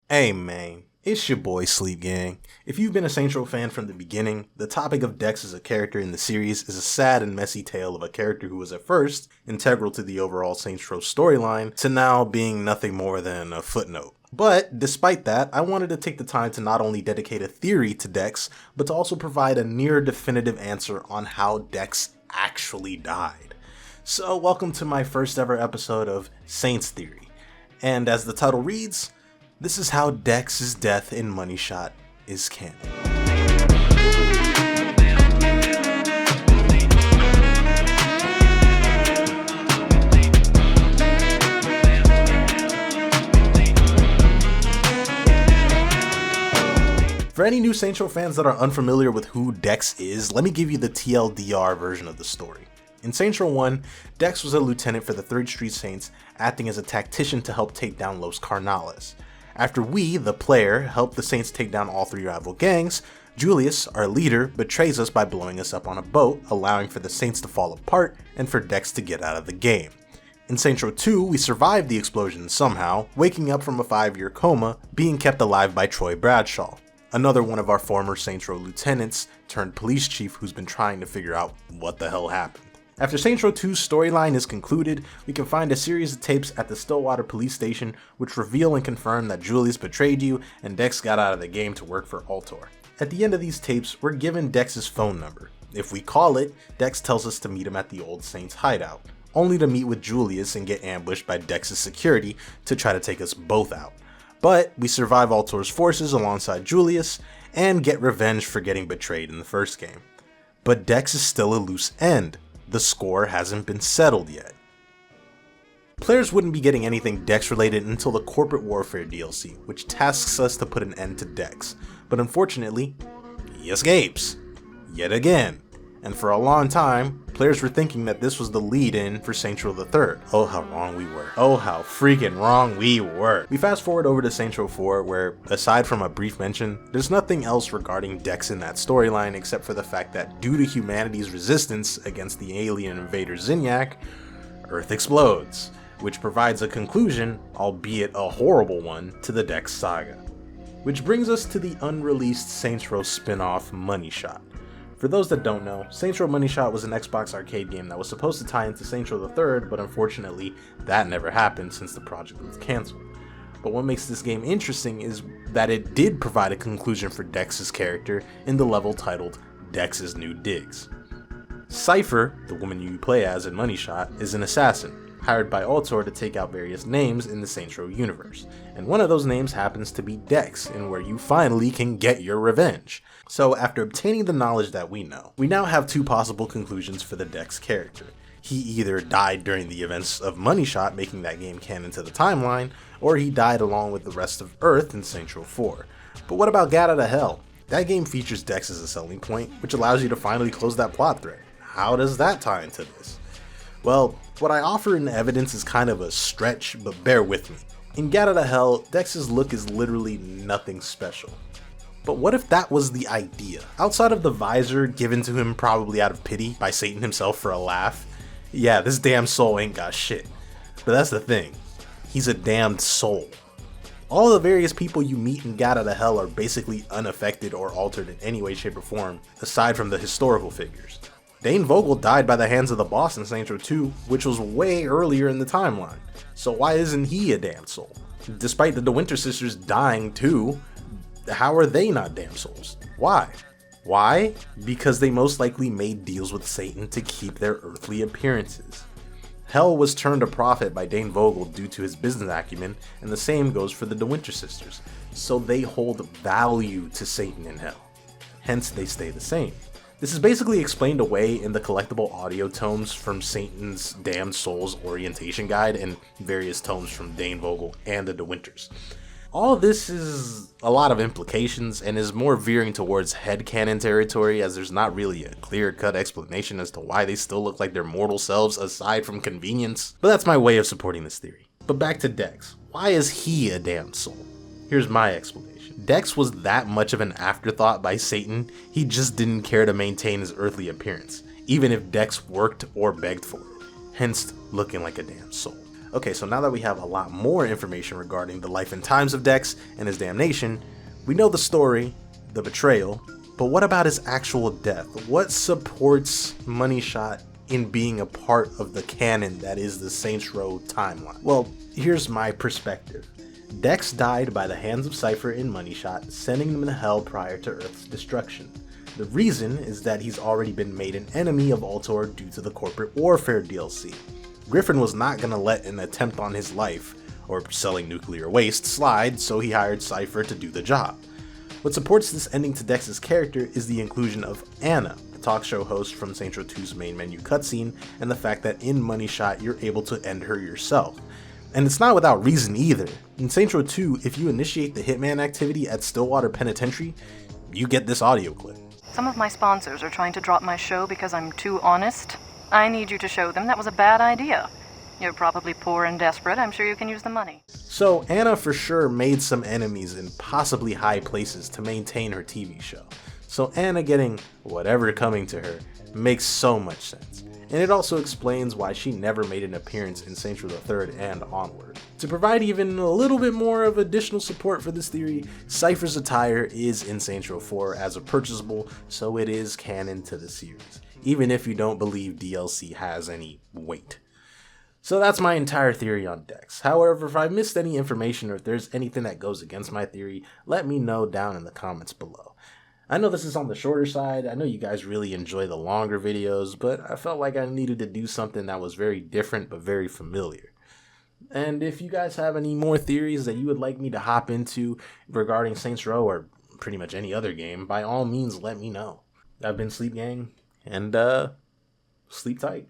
Hey man, it's your boy Sleep Gang. If you've been a Saints Row fan from the beginning, the topic of Dex as a character in the series is a sad and messy tale of a character who was at first integral to the overall Saints Row storyline, to now being nothing more than a footnote. But despite that, I wanted to take the time to not only dedicate a theory to Dex, but to also provide a near definitive answer on how Dex actually died. So welcome to my first ever episode of Saints Theory. And as the title reads, this is how Dex's death in Money Shot is canon. For any new Saints Row fans that are unfamiliar with who Dex is, let me give you the TLDR version of the story. In Saints Row 1, Dex was a lieutenant for the 3rd Street Saints, acting as a tactician to help take down Los Carnales. After we, the player, help the Saints take down all 3 rival gangs, Julius, our leader, betrays us by blowing us up on a boat, allowing for the Saints to fall apart and for Dex to get out of the game. In Saints Row 2, we survived the explosion somehow, waking up from a 5-year coma, being kept alive by Troy Bradshaw, another one of our former Saints Row lieutenants turned police chief who's been trying to figure out what the hell happened. After Saints Row 2's storyline is concluded, we can find a series of tapes at the Stillwater police station which reveal and confirm that Julius betrayed you and Dex got out of the game to work for Altor. At the end of these tapes, we're given Dex's phone number. If we call it, Dex tells us to meet him at the old Saints hideout, only to meet with Julius and get ambushed by Dex's security to try to take us both out. But we survive Altor's forces alongside Julius and get revenge for getting betrayed in the first game. But Dex is still a loose end. The score hasn't been settled yet. Players wouldn't be getting anything Dex related until the Corporate Warfare DLC, which tasks us to put an end to Dex, but unfortunately, he escapes. Yet again. And for a long time, players were thinking that this was the lead-in for Saints Row 3. Oh how wrong we were. Oh how freaking wrong we were. We fast forward over to Saints Row 4 where, aside from a brief mention, there's nothing else regarding Dex in that storyline except for the fact that due to humanity's resistance against the alien invader Zinyak, Earth explodes, which provides a conclusion, albeit a horrible one, to the Dex saga. Which brings us to the unreleased Saints Row spin-off Money Shot. For those that don't know, Saints Row Money Shot was an Xbox arcade game that was supposed to tie into Saints Row 3, but unfortunately, that never happened since the project was cancelled. But what makes this game interesting is that it did provide a conclusion for Dex's character in the level titled Dex's New Digs. Cypher, the woman you play as in Money Shot, is an assassin, hired by Altor to take out various names in the Saints Row universe, and one of those names happens to be Dex, and where you finally can get your revenge. So after obtaining the knowledge that we know, we now have 2 possible conclusions for the Dex character. He either died during the events of Money Shot, making that game canon to the timeline, or he died along with the rest of Earth in Saints Row 4. But what about Gat Outta Hell? That game features Dex as a selling point, which allows you to finally close that plot thread. How does that tie into this? Well, what I offer in evidence is kind of a stretch, but bear with me. In Gat Outta Hell, Dex's look is literally nothing special. But what if that was the idea? Outside of the visor given to him probably out of pity by Satan himself for a laugh, yeah, this damn soul ain't got shit. But that's the thing, he's a damned soul. All the various people you meet in Gat Outta Hell are basically unaffected or altered in any way, shape, or form, aside from the historical figures. Dane Vogel died by the hands of the boss in Saints Row 2, which was way earlier in the timeline. So why isn't he a damn soul? Despite the DeWinter sisters dying too, how are they not damn souls? Why? Why? Because they most likely made deals with Satan to keep their earthly appearances. Hell was turned a profit by Dane Vogel due to his business acumen, and the same goes for the DeWinter sisters. So they hold value to Satan in Hell. Hence they stay the same. This is basically explained away in the collectible audio tomes from Satan's Damned Souls Orientation Guide and various tomes from Dane Vogel and the DeWinters. All of this is a lot of implications and is more veering towards headcanon territory, as there's not really a clear-cut explanation as to why they still look like their mortal selves aside from convenience. But that's my way of supporting this theory. But back to Dex. Why is he a damned soul? Here's my explanation. Dex was that much of an afterthought by Satan, he just didn't care to maintain his earthly appearance, even if Dex worked or begged for it, hence looking like a damn soul. Okay, so now that we have a lot more information regarding the life and times of Dex and his damnation, we know the story, the betrayal, but what about his actual death? What supports Money Shot in being a part of the canon that is the Saints Row timeline? Well, here's my perspective. Dex died by the hands of Cypher in Money Shot, sending him to hell prior to Earth's destruction. The reason is that he's already been made an enemy of Ultor due to the Corporate Warfare DLC. Griffin was not going to let an attempt on his life, or selling nuclear waste, slide, so he hired Cypher to do the job. What supports this ending to Dex's character is the inclusion of Anna, a talk show host from Saints Row 2's main menu cutscene, and the fact that in Money Shot you're able to end her yourself. And it's not without reason either. In Saints Row 2, if you initiate the Hitman activity at Stillwater Penitentiary, you get this audio clip. Some of my sponsors are trying to drop my show because I'm too honest. I need you to show them that was a bad idea. You're probably poor and desperate. I'm sure you can use the money. So Anna for sure made some enemies in possibly high places to maintain her TV show. So Anna getting whatever coming to her makes so much sense. And it also explains why she never made an appearance in Saints Row the Third and onward. To provide even a little bit more of additional support for this theory, Cypher's attire is in Saints Row 4 as a purchasable, so it is canon to the series, even if you don't believe DLC has any weight. So that's my entire theory on Dex. However, if I missed any information or if there's anything that goes against my theory, let me know down in the comments below. I know this is on the shorter side, I know you guys really enjoy the longer videos, but I felt like I needed to do something that was very different but very familiar. And if you guys have any more theories that you would like me to hop into regarding Saints Row or pretty much any other game, by all means let me know. I've been Sleep Gang, and sleep tight.